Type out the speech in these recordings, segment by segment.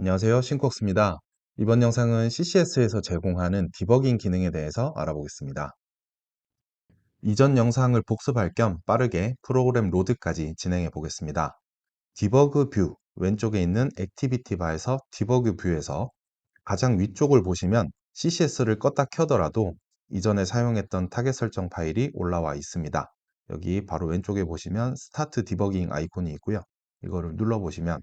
안녕하세요. 신콕스입니다. 이번 영상은 CCS에서 제공하는 디버깅 기능에 대해서 알아보겠습니다. 이전 영상을 복습할 겸 빠르게 프로그램 로드까지 진행해 보겠습니다. 디버그 뷰, 왼쪽에 있는 액티비티 바에서 디버그 뷰에서 가장 위쪽을 보시면 CCS를 껐다 켜더라도 이전에 사용했던 타겟 설정 파일이 올라와 있습니다. 여기 바로 왼쪽에 보시면 스타트 디버깅 아이콘이 있고요. 이거를 눌러보시면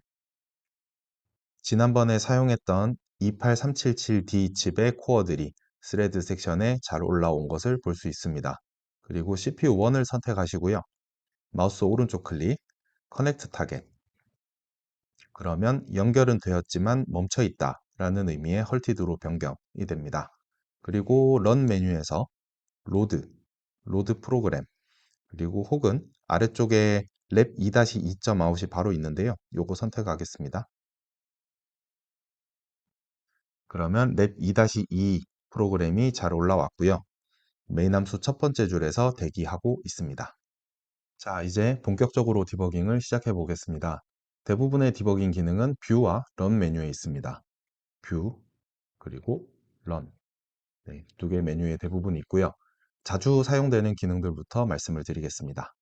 지난번에 사용했던 28377D 칩의 코어들이 스레드 섹션에 잘 올라온 것을 볼 수 있습니다. 그리고 CPU1을 선택하시고요. 마우스 오른쪽 클릭, 커넥트 타겟. 그러면 연결은 되었지만 멈춰 있다 라는 의미의 헐티드로 변경이 됩니다. 그리고 런 메뉴에서 로드 프로그램, 그리고 혹은 아래쪽에 랩 2-2.out이 바로 있는데요. 요거 선택하겠습니다. 그러면 랩 2-2 프로그램이 잘 올라왔고요. 메인 함수 첫 번째 줄에서 대기하고 있습니다. 자, 이제 본격적으로 디버깅을 시작해 보겠습니다. 대부분의 디버깅 기능은 뷰와 런 메뉴에 있습니다. 뷰, 그리고 런. 네, 두 개 메뉴에 대부분 있고요. 자주 사용되는 기능들부터 말씀을 드리겠습니다.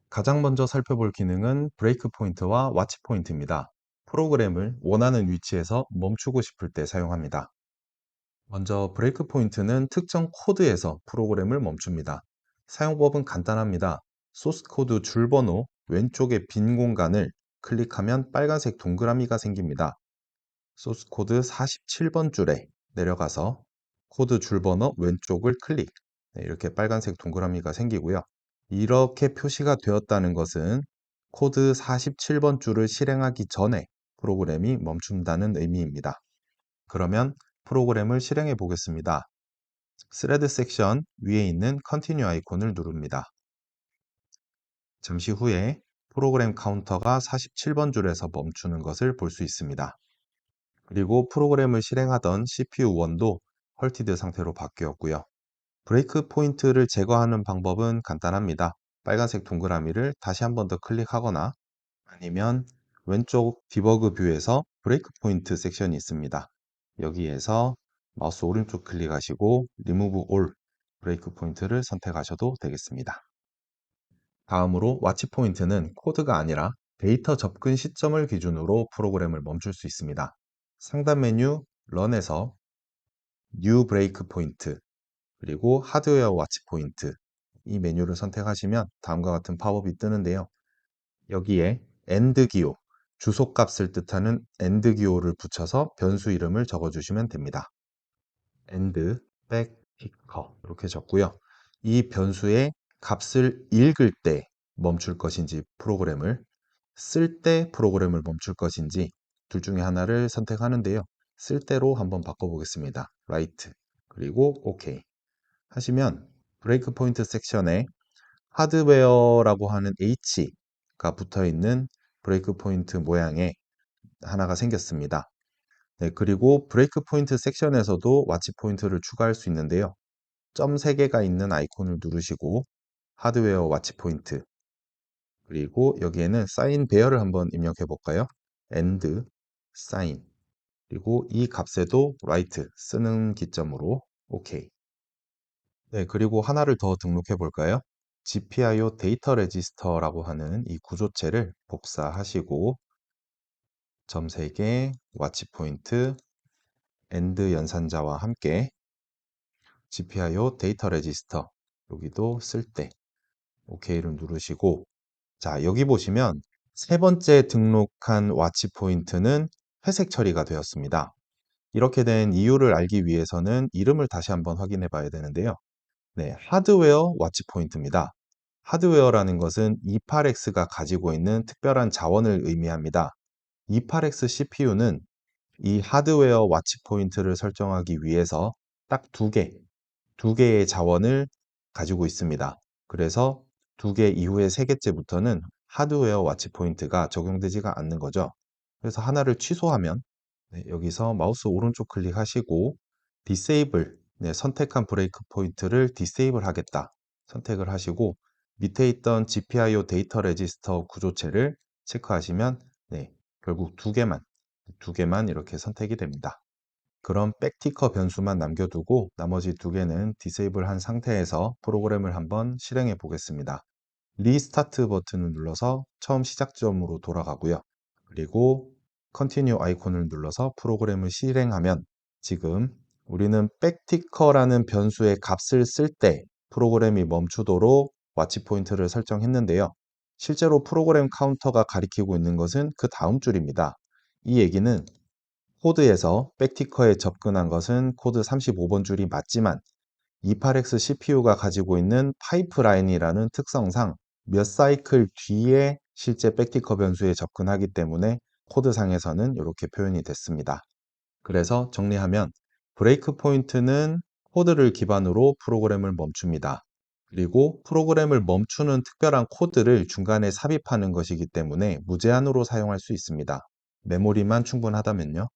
가장 먼저 살펴볼 기능은 브레이크 포인트와 와치 포인트입니다. 프로그램을 원하는 위치에서 멈추고 싶을 때 사용합니다. 먼저 브레이크 포인트는 특정 코드에서 프로그램을 멈춥니다. 사용법은 간단합니다. 소스 코드 줄번호 왼쪽의 빈 공간을 클릭하면 빨간색 동그라미가 생깁니다. 소스 코드 47번 줄에 내려가서 코드 줄번호 왼쪽을 클릭. 네, 이렇게 빨간색 동그라미가 생기고요. 이렇게 표시가 되었다는 것은 코드 47번 줄을 실행하기 전에 프로그램이 멈춘다는 의미입니다. 그러면 프로그램을 실행해 보겠습니다. 스레드 섹션 위에 있는 컨티뉴 아이콘을 누릅니다. 잠시 후에 프로그램 카운터가 47번 줄에서 멈추는 것을 볼 수 있습니다. 그리고 프로그램을 실행하던 CPU1도 헐티드 상태로 바뀌었고요. 브레이크 포인트를 제거하는 방법은 간단합니다. 빨간색 동그라미를 다시 한 번 더 클릭하거나 아니면 왼쪽 디버그 뷰에서 브레이크 포인트 섹션이 있습니다. 여기에서 마우스 오른쪽 클릭하시고 Remove All 브레이크 포인트를 선택하셔도 되겠습니다. 다음으로 와치 포인트는 코드가 아니라 데이터 접근 시점을 기준으로 프로그램을 멈출 수 있습니다. 상단 메뉴 런에서 New 브레이크 포인트 그리고 하드웨어 와치 포인트 이 메뉴를 선택하시면 다음과 같은 팝업이 뜨는데요. 여기에 end 기호, 주소값을 뜻하는 end 기호를 붙여서 변수 이름을 적어주시면 됩니다. end back picker 이렇게 적고요. 이 변수의 값을 읽을 때 멈출 것인지 프로그램을 쓸 때 프로그램을 멈출 것인지 둘 중에 하나를 선택하는데요. 쓸 때로 한번 바꿔보겠습니다. write 그리고 OK 하시면 브레이크 포인트 섹션에 하드웨어라고 하는 H가 붙어 있는 브레이크 포인트 모양의 하나가 생겼습니다. 네, 그리고 브레이크 포인트 섹션에서도 와치 포인트를 추가할 수 있는데요. 점 3개가 있는 아이콘을 누르시고 하드웨어 와치 포인트 그리고 여기에는 사인 배열을 한번 입력해 볼까요? end 사인 그리고 이 값에도 write 쓰는 기점으로 OK. 네, 그리고 하나를 더 등록해 볼까요? GPIO 데이터 레지스터라고 하는 이 구조체를 복사하시고 점 3개, 와치 포인트, AND 연산자와 함께 GPIO 데이터 레지스터 여기도 쓸 때 OK를 누르시고 자, 여기 보시면 세 번째 등록한 와치 포인트는 회색 처리가 되었습니다. 이렇게 된 이유를 알기 위해서는 이름을 다시 한번 확인해 봐야 되는데요. 네, 하드웨어 와치 포인트입니다. 하드웨어라는 것은 28X가 가지고 있는 특별한 자원을 의미합니다. 28X CPU는 이 하드웨어 와치 포인트를 설정하기 위해서 딱 두 개의 자원을 가지고 있습니다. 그래서 두 개 이후에 세 개째부터는 하드웨어 와치 포인트가 적용되지가 않는 거죠. 그래서 하나를 취소하면 네, 여기서 마우스 오른쪽 클릭하시고 Disable 네, 선택한 브레이크 포인트를 디세이블 하겠다 선택을 하시고 밑에 있던 GPIO 데이터 레지스터 구조체를 체크하시면 네, 결국 두 개만 두 개만 이렇게 선택이 됩니다. 그럼 백티커 변수만 남겨두고 나머지 두 개는 디세이블 한 상태에서 프로그램을 한번 실행해 보겠습니다. 리스타트 버튼을 눌러서 처음 시작점으로 돌아가고요. 그리고 컨티뉴 아이콘을 눌러서 프로그램을 실행하면 지금 우리는 백티커라는 변수의 값을 쓸 때 프로그램이 멈추도록 와치 포인트를 설정했는데요. 실제로 프로그램 카운터가 가리키고 있는 것은 그 다음 줄입니다. 이 얘기는 코드에서 백티커에 접근한 것은 코드 35번 줄이 맞지만 28X CPU가 가지고 있는 파이프라인이라는 특성상 몇 사이클 뒤에 실제 백티커 변수에 접근하기 때문에 코드상에서는 이렇게 표현이 됐습니다. 그래서 정리하면 브레이크 포인트는 코드를 기반으로 프로그램을 멈춥니다. 그리고 프로그램을 멈추는 특별한 코드를 중간에 삽입하는 것이기 때문에 무제한으로 사용할 수 있습니다. 메모리만 충분하다면요.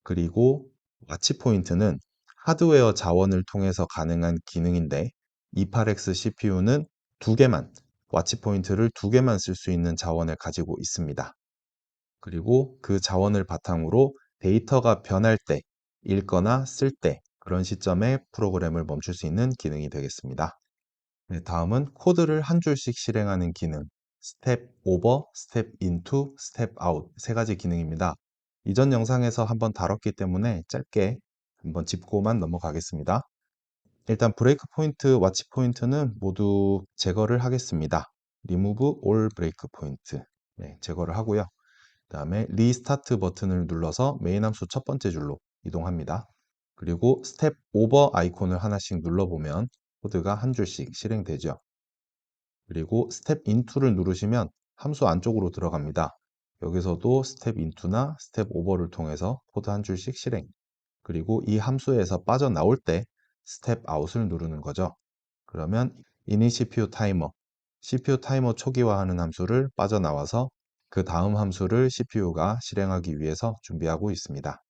그리고 와치 포인트는 하드웨어 자원을 통해서 가능한 기능인데 28X CPU는 두 개만, 와치 포인트를 두 개만 쓸 수 있는 자원을 가지고 있습니다. 그리고 그 자원을 바탕으로 데이터가 변할 때, 읽거나 쓸 때 그런 시점에 프로그램을 멈출 수 있는 기능이 되겠습니다. 네, 다음은 코드를 한 줄씩 실행하는 기능, 스텝 오버, 스텝 인투, 스텝 아웃 세 가지 기능입니다. 이전 영상에서 한번 다뤘기 때문에 짧게 한번 짚고만 넘어가겠습니다. 일단 브레이크 포인트, 와치 포인트는 모두 제거를 하겠습니다. Remove all break point. 네, 제거를 하고요. 그 다음에 리스타트 버튼을 눌러서 메인 함수 첫 번째 줄로 이동합니다. 그리고 스텝 오버 아이콘을 하나씩 눌러보면 코드가 한 줄씩 실행되죠. 그리고 스텝 인투를 누르시면 함수 안쪽으로 들어갑니다. 여기서도 스텝 인투나 스텝 오버를 통해서 코드 한 줄씩 실행. 그리고 이 함수에서 빠져나올 때 스텝 아웃을 누르는 거죠. 그러면 init CPU 타이머, CPU 타이머 초기화하는 함수를 빠져나와서 그 다음 함수를 CPU가 실행하기 위해서 준비하고 있습니다.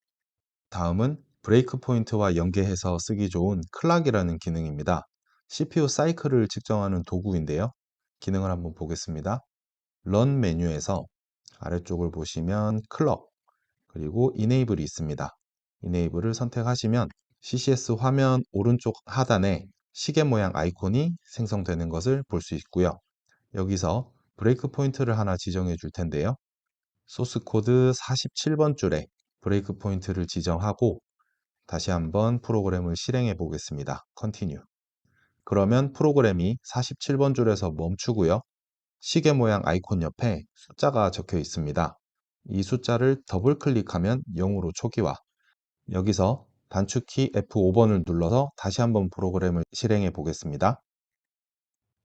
다음은 브레이크 포인트와 연계해서 쓰기 좋은 클락이라는 기능입니다. CPU 사이클을 측정하는 도구인데요. 기능을 한번 보겠습니다. 런 메뉴에서 아래쪽을 보시면 클럭, 그리고 이네이블이 있습니다. 이네이블을 선택하시면 CCS 화면 오른쪽 하단에 시계 모양 아이콘이 생성되는 것을 볼 수 있고요. 여기서 브레이크 포인트를 하나 지정해 줄 텐데요. 소스 코드 47번 줄에 브레이크 포인트를 지정하고 다시 한번 프로그램을 실행해 보겠습니다. Continue. 그러면 프로그램이 47번 줄에서 멈추고요. 시계 모양 아이콘 옆에 숫자가 적혀 있습니다. 이 숫자를 더블 클릭하면 0으로 초기화. 여기서 단축키 F5번을 눌러서 다시 한번 프로그램을 실행해 보겠습니다.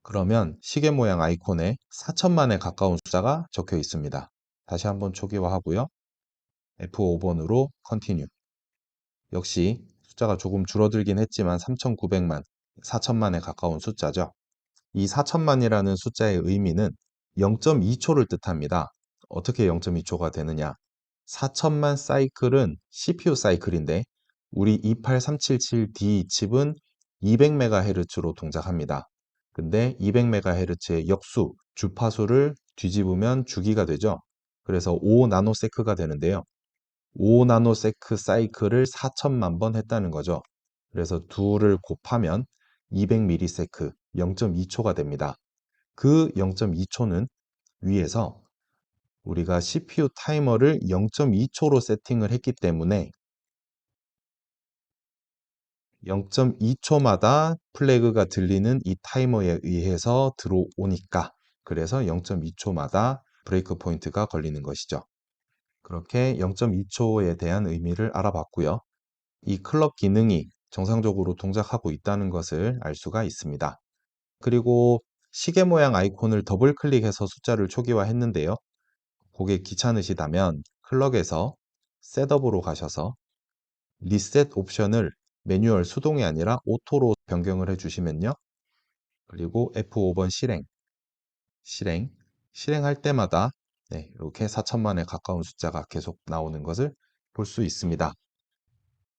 그러면 시계 모양 아이콘에 4천만에 가까운 숫자가 적혀 있습니다. 다시 한번 초기화하고요. F5번으로 Continue. 역시 숫자가 조금 줄어들긴 했지만 3,900만, 4천만에 가까운 숫자죠. 이 4천만이라는 숫자의 의미는 0.2초를 뜻합니다. 어떻게 0.2초가 되느냐? 4천만 사이클은 CPU 사이클인데 우리 28377D 칩은 200MHz로 동작합니다. 근데 200MHz의 역수, 주파수를 뒤집으면 주기가 되죠. 그래서 5나노세크가 되는데요. 5나노세크 사이클을 4천만 번 했다는 거죠. 그래서 둘을 곱하면 200mS, 0.2초가 됩니다. 그 0.2초는 위에서 우리가 CPU 타이머를 0.2초로 세팅을 했기 때문에 0.2초마다 플래그가 들리는 이 타이머에 의해서 들어오니까 그래서 0.2초마다 브레이크 포인트가 걸리는 것이죠. 그렇게 0.2초에 대한 의미를 알아봤고요. 이 클럭 기능이 정상적으로 동작하고 있다는 것을 알 수가 있습니다. 그리고 시계 모양 아이콘을 더블 클릭해서 숫자를 초기화했는데요. 그게 귀찮으시다면 클럭에서 셋업으로 가셔서 리셋 옵션을 매뉴얼 수동이 아니라 오토로 변경을 해주시면요. 그리고 F5번 실행할 때마다 이렇게 4천만에 가까운 숫자가 계속 나오는 것을 볼 수 있습니다.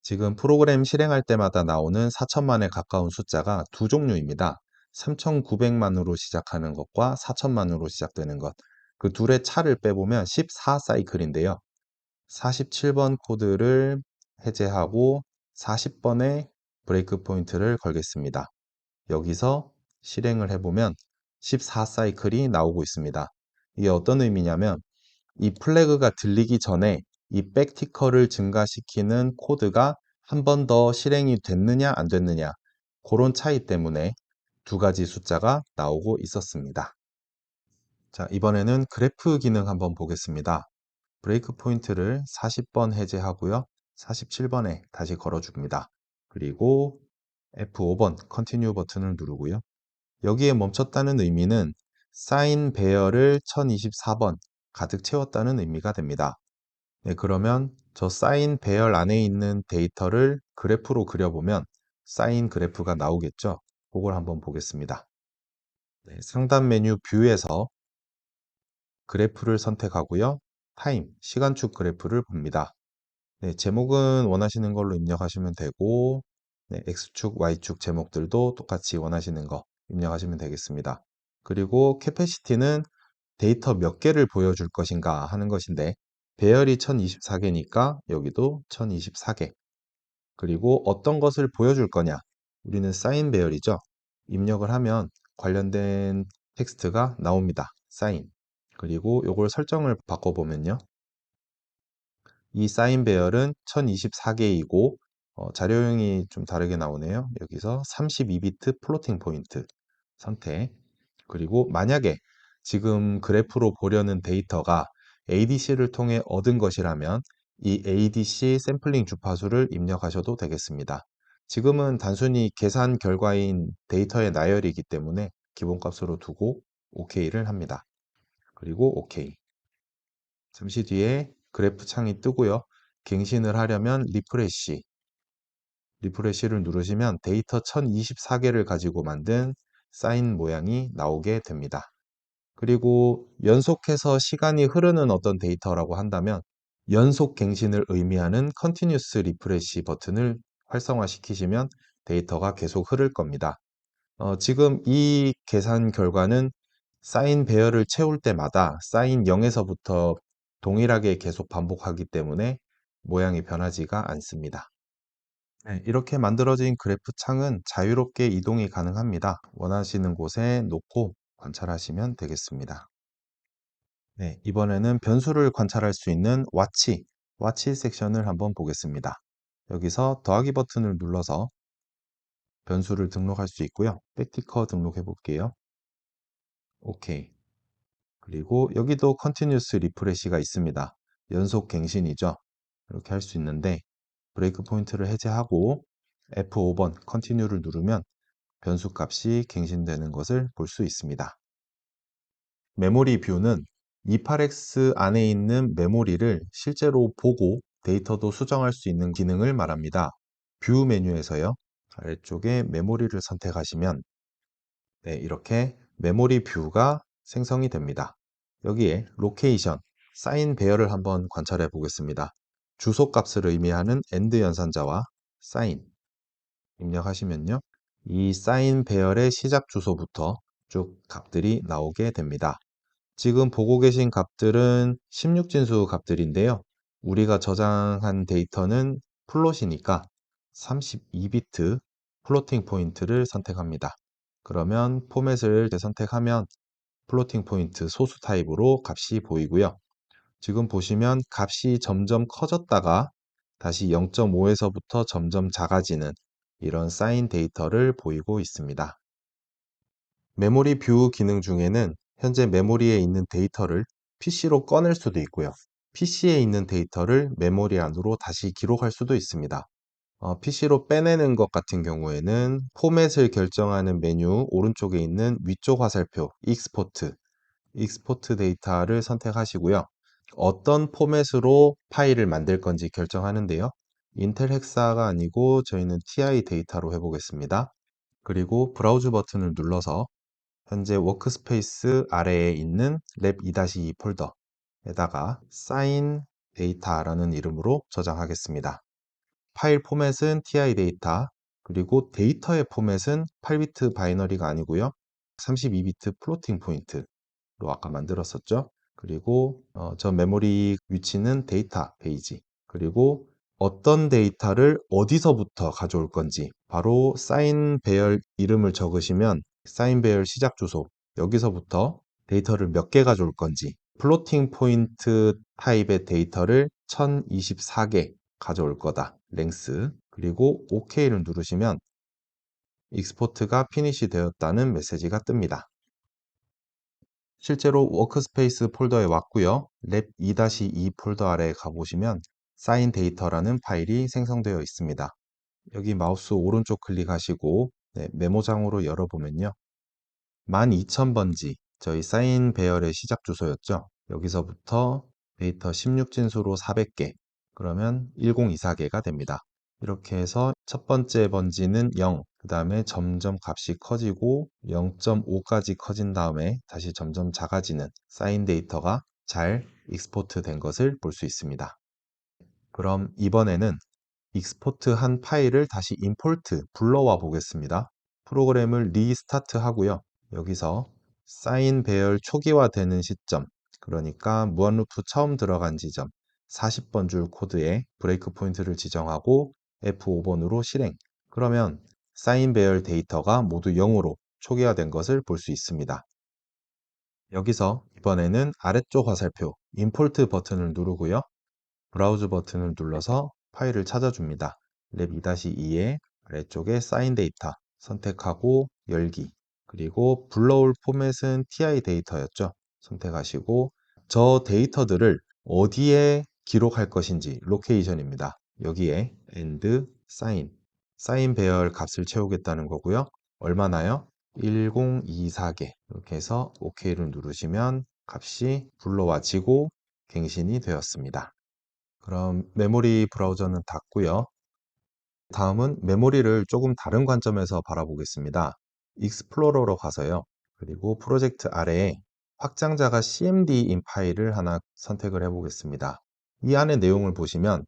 지금 프로그램 실행할 때마다 나오는 4천만에 가까운 숫자가 두 종류입니다. 3,900만으로 시작하는 것과 4천만으로 시작되는 것. 그 둘의 차를 빼보면 14사이클인데요. 47번 코드를 해제하고 40번에 브레이크 포인트를 걸겠습니다. 여기서 실행을 해보면 14사이클이 나오고 있습니다. 이게 어떤 의미냐면 이 플래그가 들리기 전에 이 백티커를 증가시키는 코드가 한 번 더 실행이 됐느냐 안 됐느냐 그런 차이 때문에 두 가지 숫자가 나오고 있었습니다. 자, 이번에는 그래프 기능 한번 보겠습니다. 브레이크 포인트를 40번 해제하고요. 47번에 다시 걸어줍니다. 그리고 F5번 컨티뉴 버튼을 누르고요. 여기에 멈췄다는 의미는 사인 배열을 1024번 가득 채웠다는 의미가 됩니다. 네, 그러면 저 사인 배열 안에 있는 데이터를 그래프로 그려보면 사인 그래프가 나오겠죠? 그걸 한번 보겠습니다. 네, 상단 메뉴 뷰에서 그래프를 선택하고요. 타임, 시간축 그래프를 봅니다. 네, 제목은 원하시는 걸로 입력하시면 되고, 네, X축, Y축 제목들도 똑같이 원하시는 거 입력하시면 되겠습니다. 그리고 캐패시티는 데이터 몇 개를 보여줄 것인가 하는 것인데, 배열이 1024개니까 여기도 1024개. 그리고 어떤 것을 보여줄 거냐? 우리는 사인 배열이죠. 입력을 하면 관련된 텍스트가 나옵니다. 사인. 그리고 이걸 설정을 바꿔보면요. 이 사인 배열은 1024개이고 자료형이 좀 다르게 나오네요. 여기서 32비트 플로팅 포인트 선택. 그리고 만약에 지금 그래프로 보려는 데이터가 ADC를 통해 얻은 것이라면 이 ADC 샘플링 주파수를 입력하셔도 되겠습니다. 지금은 단순히 계산 결과인 데이터의 나열이기 때문에 기본값으로 두고 OK를 합니다. 그리고 OK. 잠시 뒤에 그래프 창이 뜨고요. 갱신을 하려면 리프레시를 누르시면 데이터 1024개를 가지고 만든 사인 모양이 나오게 됩니다. 그리고 연속해서 시간이 흐르는 어떤 데이터라고 한다면 연속 갱신을 의미하는 Continuous Refresh 버튼을 활성화시키시면 데이터가 계속 흐를 겁니다. 지금 이 계산 결과는 사인 배열을 채울 때마다 사인 0에서부터 동일하게 계속 반복하기 때문에 모양이 변하지가 않습니다. 네, 이렇게 만들어진 그래프 창은 자유롭게 이동이 가능합니다. 원하시는 곳에 놓고 관찰하시면 되겠습니다. 네, 이번에는 변수를 관찰할 수 있는 와치 섹션을 한번 보겠습니다. 여기서 더하기 버튼을 눌러서 변수를 등록할 수 있고요. 백티커 등록해 볼게요. OK. 그리고 여기도 Continuous Refresh가 있습니다. 연속 갱신이죠. 이렇게 할 수 있는데 브레이크 포인트를 해제하고 F5번 Continue를 누르면 변수 값이 갱신되는 것을 볼 수 있습니다. 메모리 뷰는 28X 안에 있는 메모리를 실제로 보고 데이터도 수정할 수 있는 기능을 말합니다. 뷰 메뉴에서요. 아래쪽에 메모리를 선택하시면 네, 이렇게 메모리 뷰가 생성이 됩니다. 여기에 로케이션, 사인 배열을 한번 관찰해 보겠습니다. 주소 값을 의미하는 AND 연산자와 사인 입력하시면요. 이 사인 배열의 시작 주소부터 쭉 값들이 나오게 됩니다. 지금 보고 계신 값들은 16진수 값들인데요. 우리가 저장한 데이터는 플롯이니까 32비트 플로팅 포인트를 선택합니다. 그러면 포맷을 선택하면 플로팅 포인트 소수 타입으로 값이 보이고요. 지금 보시면 값이 점점 커졌다가 다시 0.5에서부터 점점 작아지는 이런 사인 데이터를 보이고 있습니다. 메모리 뷰 기능 중에는 현재 메모리에 있는 데이터를 PC로 꺼낼 수도 있고요. PC에 있는 데이터를 메모리 안으로 다시 기록할 수도 있습니다. PC로 빼내는 것 같은 경우에는 포맷을 결정하는 메뉴 오른쪽에 있는 위쪽 화살표 익스포트 데이터를 선택하시고요. 어떤 포맷으로 파일을 만들 건지 결정하는데요. 인텔 헥사가 아니고 저희는 TI 데이터로 해보겠습니다. 그리고 브라우즈 버튼을 눌러서 현재 워크스페이스 아래에 있는 랩 2-2 폴더에다가 사인 데이터라는 이름으로 저장하겠습니다. 파일 포맷은 TI 데이터, 그리고 데이터의 포맷은 8비트 바이너리가 아니고요. 32비트 플로팅 포인트로 아까 만들었었죠. 그리고 저 메모리 위치는 데이터 페이지, 그리고 어떤 데이터를 어디서부터 가져올 건지 바로 사인 배열 이름을 적으시면 사인 배열 시작 주소, 여기서부터 데이터를 몇 개 가져올 건지, 플로팅 포인트 타입의 데이터를 1024개 가져올 거다, 랭스. 그리고 OK를 누르시면 익스포트가 피니시 되었다는 메시지가 뜹니다. 실제로 워크스페이스 폴더에 왔고요. 랩 2-2 폴더 아래에 가보시면 사인 데이터라는 파일이 생성되어 있습니다. 여기 마우스 오른쪽 클릭하시고 메모장으로 열어보면요. 12000번지, 저희 사인 배열의 시작 주소였죠. 여기서부터 데이터 16진수로 400개, 그러면 1024개가 됩니다. 이렇게 해서 첫 번째 번지는 0, 그 다음에 점점 값이 커지고 0.5까지 커진 다음에 다시 점점 작아지는 사인 데이터가 잘 익스포트 된 것을 볼 수 있습니다. 그럼 이번에는 익스포트 한 파일을 다시 임포트, 불러와 보겠습니다. 프로그램을 리스타트 하고요. 여기서 사인 배열 초기화되는 시점, 그러니까 무한루프 처음 들어간 지점 40번 줄 코드에 브레이크 포인트를 지정하고 F5번으로 실행. 그러면 사인 배열 데이터가 모두 0으로 초기화된 것을 볼 수 있습니다. 여기서 이번에는 아래쪽 화살표 임포트 버튼을 누르고요. 브라우즈 버튼을 눌러서 파일을 찾아줍니다. 랩 2-2의 아래쪽에 사인 데이터 선택하고 열기, 그리고 불러올 포맷은 TI 데이터였죠. 선택하시고 저 데이터들을 어디에 기록할 것인지 로케이션입니다. 여기에 and 사인 배열 값을 채우겠다는 거고요. 얼마나요? 1024개. 이렇게 해서 OK를 누르시면 값이 불러와지고 갱신이 되었습니다. 그럼 메모리 브라우저는 닫고요. 다음은 메모리를 조금 다른 관점에서 바라보겠습니다. 익스플로러로 가서요. 그리고 프로젝트 아래에 확장자가 cmd인 파일을 하나 선택을 해보겠습니다. 이 안의 내용을 보시면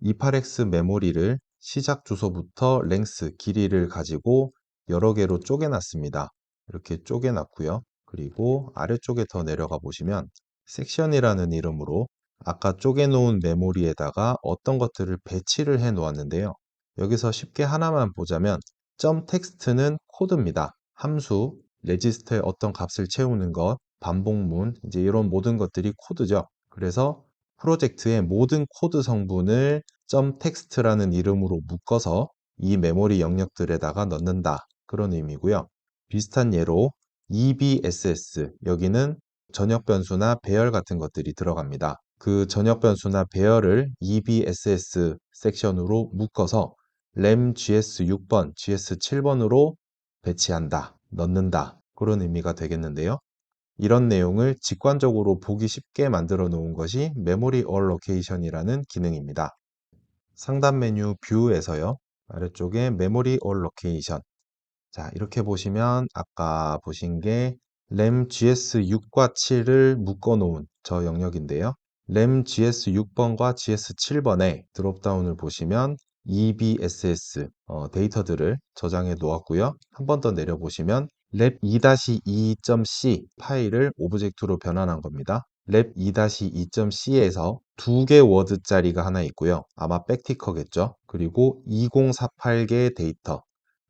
28X 메모리를 시작 주소부터 랭스, 길이를 가지고 여러 개로 쪼개놨습니다. 이렇게 쪼개놨고요. 그리고 아래쪽에 더 내려가 보시면 섹션이라는 이름으로 아까 쪼개놓은 메모리에다가 어떤 것들을 배치를 해 놓았는데요. 여기서 쉽게 하나만 보자면 점 텍스트는 코드입니다. 함수, 레지스터에 어떤 값을 채우는 것, 반복문, 이제 이런 모든 것들이 코드죠. 그래서 프로젝트의 모든 코드 성분을 .text라는 이름으로 묶어서 이 메모리 영역들에다가 넣는다, 그런 의미고요. 비슷한 예로 EBSS, 여기는 전역 변수나 배열 같은 것들이 들어갑니다. 그 전역 변수나 배열을 EBSS 섹션으로 묶어서 램 GS6번, GS7번으로 배치한다, 넣는다, 그런 의미가 되겠는데요. 이런 내용을 직관적으로 보기 쉽게 만들어 놓은 것이 메모리 얼로케이션이라는 기능입니다. 상단 메뉴 뷰에서요. 아래쪽에 메모리 얼로케이션. 자, 이렇게 보시면 아까 보신 게 램 GS6과 7을 묶어 놓은 저 영역인데요. 램 GS6번과 GS7번에 드롭다운을 보시면 EBSS 데이터들을 저장해 놓았고요. 한 번 더 내려보시면 랩 2-2.c 파일을 오브젝트로 변환한 겁니다. 랩 2-2.c에서 두 개 워드짜리가 하나 있고요. 아마 백티커겠죠. 그리고 2048개의 데이터.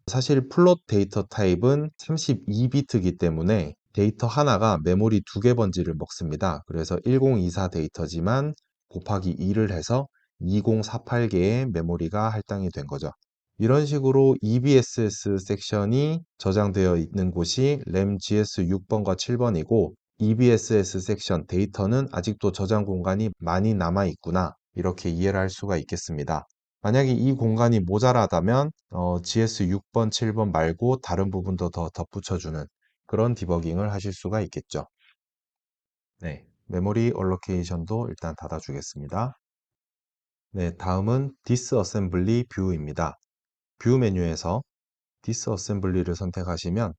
사실 플롯 데이터 타입은 32비트이기 때문에 데이터 하나가 메모리 두 개 번지를 먹습니다. 그래서 1024 데이터지만 곱하기 2를 해서 2048개의 메모리가 할당이 된 거죠. 이런 식으로 EBSS 섹션이 저장되어 있는 곳이 램 GS6번과 7번이고 EBSS 섹션 데이터는 아직도 저장 공간이 많이 남아 있구나, 이렇게 이해를 할 수가 있겠습니다. 만약에 이 공간이 모자라다면 GS6번, 7번 말고 다른 부분도 더 덧붙여주는 그런 디버깅을 하실 수가 있겠죠. 네, 메모리 얼로케이션도 일단 닫아주겠습니다. 네, 다음은 디스어셈블리 뷰입니다. 뷰 메뉴에서 디스어셈블리를 선택하시면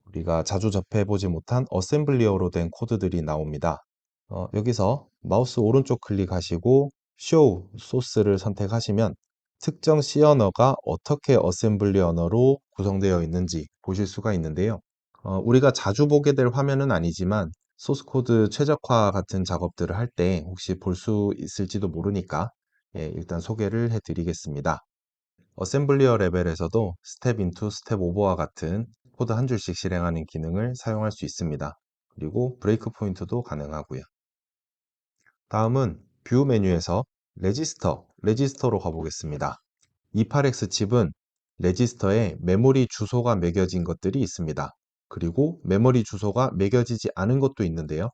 우리가 자주 접해보지 못한 어셈블리어로 된 코드들이 나옵니다. 여기서 마우스 오른쪽 클릭하시고 Show 소스를 선택하시면 특정 C 언어가 어떻게 어셈블리 언어로 구성되어 있는지 보실 수가 있는데요. 우리가 자주 보게 될 화면은 아니지만 소스 코드 최적화 같은 작업들을 할 때 혹시 볼 수 있을지도 모르니까 일단 소개를 해드리겠습니다. 어셈블리어 레벨에서도 스텝 인투 스텝 오버와 같은 코드 한 줄씩 실행하는 기능을 사용할 수 있습니다. 그리고 브레이크 포인트도 가능하고요. 다음은 뷰 메뉴에서 레지스터로 가보겠습니다. 28X 칩은 레지스터에 메모리 주소가 매겨진 것들이 있습니다. 그리고 메모리 주소가 매겨지지 않은 것도 있는데요.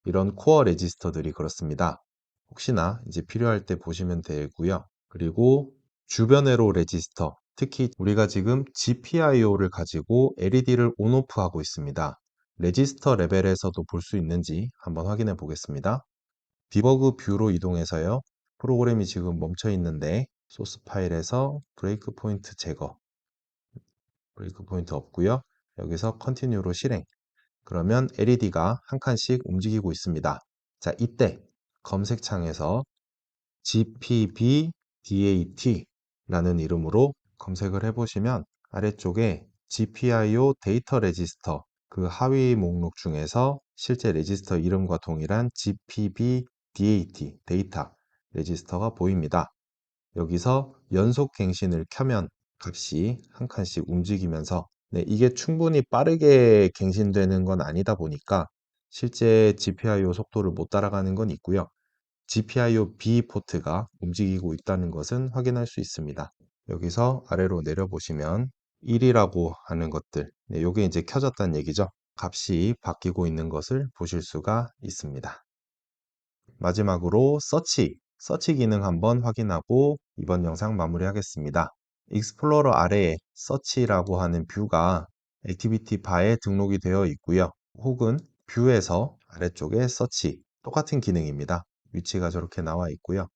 이런 코어 레지스터들이 그렇습니다. 혹시나 이제 필요할 때 보시면 되고요. 그리고 주변 회로 레지스터, 특히 우리가 지금 GPIO를 가지고 LED를 온오프 하고 있습니다. 레지스터 레벨에서도 볼 수 있는지 한번 확인해 보겠습니다. 디버그 뷰로 이동해서요. 프로그램이 지금 멈춰 있는데 소스 파일에서 브레이크 포인트 제거, 브레이크 포인트 없고요. 여기서 컨티뉴로 실행. 그러면 LED가 한 칸씩 움직이고 있습니다. 자, 이때 검색창에서 GPBDAT라는 이름으로 검색을 해보시면 아래쪽에 GPIO 데이터 레지스터 그 하위 목록 중에서 실제 레지스터 이름과 동일한 GPBDAT 데이터 레지스터가 보입니다. 여기서 연속 갱신을 켜면 값이 한 칸씩 움직이면서 이게 충분히 빠르게 갱신되는 건 아니다 보니까 실제 GPIO 속도를 못 따라가는 건 있고요. GPIO B 포트가 움직이고 있다는 것은 확인할 수 있습니다. 여기서 아래로 내려보시면 1이라고 하는 것들, 이게 이제 켜졌다는 얘기죠. 값이 바뀌고 있는 것을 보실 수가 있습니다. 마지막으로 서치 기능 한번 확인하고 이번 영상 마무리하겠습니다. 익스플로러 아래에 서치라고 하는 뷰가 액티비티 바에 등록이 되어 있고요. 혹은 뷰에서 아래쪽에 서치, 똑같은 기능입니다. 위치가 저렇게 나와 있고요.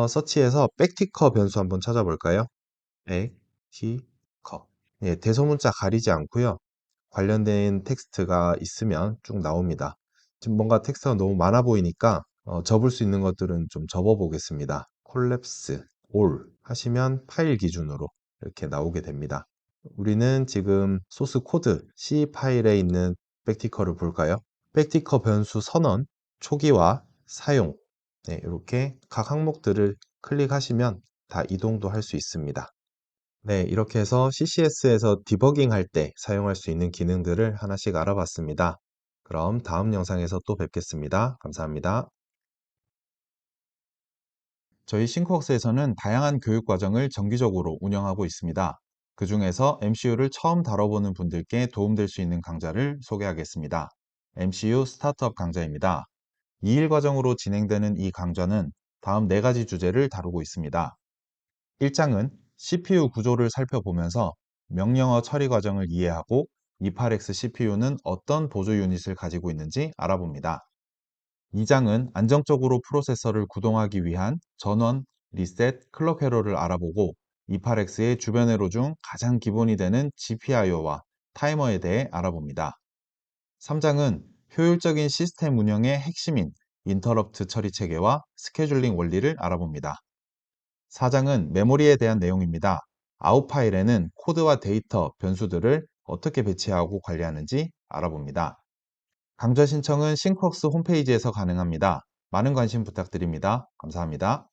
서치에서 백티커 변수 한번 찾아볼까요? 백티커. 예, 대소문자 가리지 않고요. 관련된 텍스트가 있으면 쭉 나옵니다. 지금 뭔가 텍스트가 너무 많아 보이니까 접을 수 있는 것들은 좀 접어 보겠습니다. 콜랩스, 올 하시면 파일 기준으로 이렇게 나오게 됩니다. 우리는 지금 소스 코드 C 파일에 있는 백티커를 볼까요? 백티커 변수 선언, 초기화, 사용 이렇게 각 항목들을 클릭하시면 다 이동도 할 수 있습니다. 네, 이렇게 해서 CCS에서 디버깅 할 때 사용할 수 있는 기능들을 하나씩 알아봤습니다. 그럼 다음 영상에서 또 뵙겠습니다. 감사합니다. 저희 싱크웍스에서는 다양한 교육 과정을 정기적으로 운영하고 있습니다. 그 중에서 MCU를 처음 다뤄보는 분들께 도움될 수 있는 강좌를 소개하겠습니다. MCU 스타트업 강좌입니다. 2일 과정으로 진행되는 이 강좌는 다음 4가지 주제를 다루고 있습니다. 1장은 CPU 구조를 살펴보면서 명령어 처리 과정을 이해하고 28X CPU는 어떤 보조 유닛을 가지고 있는지 알아봅니다. 2장은 안정적으로 프로세서를 구동하기 위한 전원, 리셋, 클럭 회로를 알아보고 28X의 주변 회로 중 가장 기본이 되는 GPIO와 타이머에 대해 알아봅니다. 3장은 효율적인 시스템 운영의 핵심인 인터럽트 처리 체계와 스케줄링 원리를 알아봅니다. 4장은 메모리에 대한 내용입니다. 아웃 파일에는 코드와 데이터, 변수들을 어떻게 배치하고 관리하는지 알아봅니다. 강좌 신청은 싱크웍스 홈페이지에서 가능합니다. 많은 관심 부탁드립니다. 감사합니다.